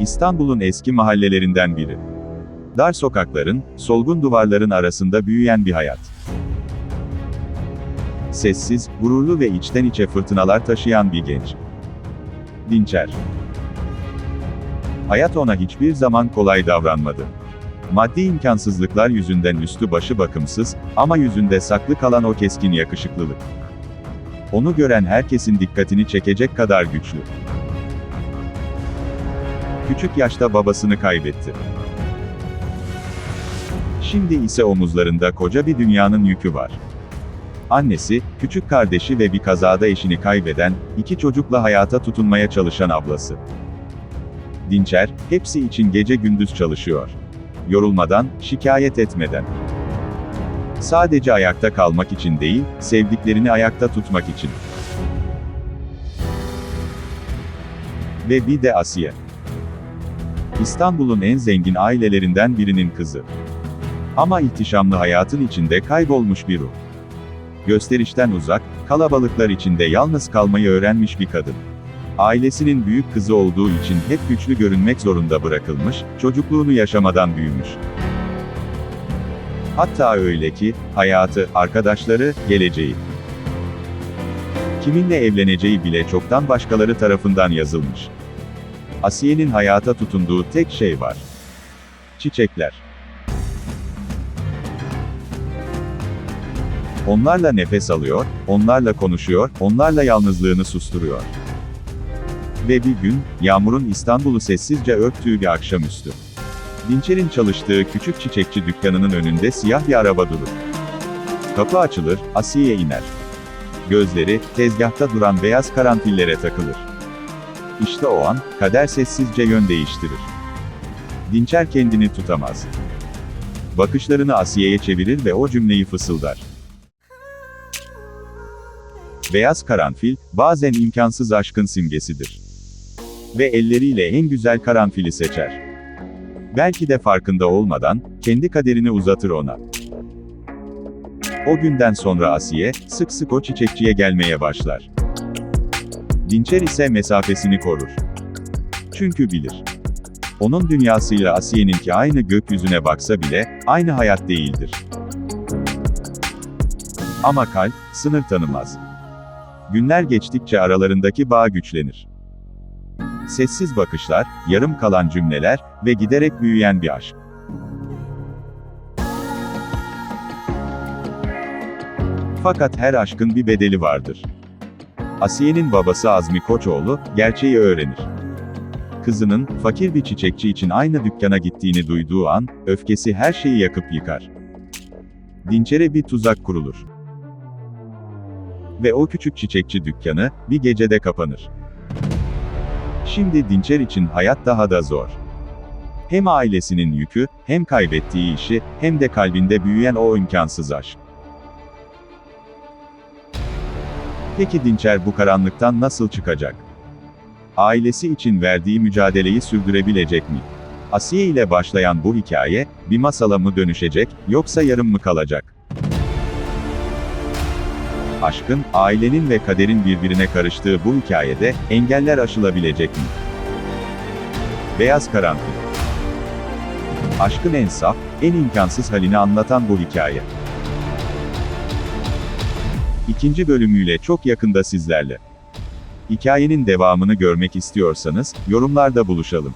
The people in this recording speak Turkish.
İstanbul'un eski mahallelerinden biri. Dar sokakların, solgun duvarların arasında büyüyen bir hayat. Sessiz, gururlu ve içten içe fırtınalar taşıyan bir genç. Dinçer. Hayat ona hiçbir zaman kolay davranmadı. Maddi imkansızlıklar yüzünden üstü başı bakımsız, ama yüzünde saklı kalan o keskin yakışıklılık. Onu gören herkesin dikkatini çekecek kadar güçlü. Küçük yaşta babasını kaybetti. Şimdi ise omuzlarında koca bir dünyanın yükü var. Annesi, küçük kardeşi ve bir kazada eşini kaybeden, 2 çocukla hayata tutunmaya çalışan ablası. Dinçer, hepsi için gece gündüz çalışıyor. Yorulmadan, şikayet etmeden. Sadece ayakta kalmak için değil, sevdiklerini ayakta tutmak için. Ve bir de Asiye. İstanbul'un en zengin ailelerinden birinin kızı. Ama ihtişamlı hayatın içinde kaybolmuş bir ruh. Gösterişten uzak, kalabalıklar içinde yalnız kalmayı öğrenmiş bir kadın. Ailesinin büyük kızı olduğu için hep güçlü görünmek zorunda bırakılmış, çocukluğunu yaşamadan büyümüş. Hatta öyle ki, hayatı, arkadaşları, geleceği. Kiminle evleneceği bile çoktan başkaları tarafından yazılmış. Asiye'nin hayata tutunduğu tek şey var. Çiçekler. Onlarla nefes alıyor, onlarla konuşuyor, onlarla yalnızlığını susturuyor. Ve bir gün, yağmurun İstanbul'u sessizce örttüğü bir akşamüstü. Dinçer'in çalıştığı küçük çiçekçi dükkanının önünde siyah bir araba durur. Kapı açılır, Asiye iner. Gözleri, tezgahta duran beyaz karanfillere takılır. İşte o an, kader sessizce yön değiştirir. Dinçer kendini tutamaz. Bakışlarını Asiye'ye çevirir ve o cümleyi fısıldar. Beyaz karanfil, bazen imkansız aşkın simgesidir. Ve elleriyle en güzel karanfili seçer. Belki de farkında olmadan, kendi kaderini uzatır ona. O günden sonra Asiye, sık sık o çiçekçiye gelmeye başlar. Dinçer ise mesafesini korur. Çünkü bilir. Onun dünyasıyla Asiye'ninki aynı gökyüzüne baksa bile, aynı hayat değildir. Ama kalp, sınır tanımaz. Günler geçtikçe aralarındaki bağ güçlenir. Sessiz bakışlar, yarım kalan cümleler ve giderek büyüyen bir aşk. Fakat her aşkın bir bedeli vardır. Asiye'nin babası Azmi Koçoğlu, gerçeği öğrenir. Kızının, fakir bir çiçekçi için aynı dükkana gittiğini duyduğu an, öfkesi her şeyi yakıp yıkar. Dinçer'e bir tuzak kurulur. Ve o küçük çiçekçi dükkanı, bir gecede kapanır. Şimdi Dinçer için hayat daha da zor. Hem ailesinin yükü, hem kaybettiği işi, hem de kalbinde büyüyen o imkansız aşk. Peki Dinçer bu karanlıktan nasıl çıkacak? Ailesi için verdiği mücadeleyi sürdürebilecek mi? Asiye ile başlayan bu hikaye, bir masala mı dönüşecek, yoksa yarım mı kalacak? Aşkın, ailenin ve kaderin birbirine karıştığı bu hikayede, engeller aşılabilecek mi? Beyaz karanfil. Aşkın en saf, en imkansız halini anlatan bu hikaye. 2. bölümüyle çok yakında sizlerle. Hikayenin devamını görmek istiyorsanız, yorumlarda buluşalım.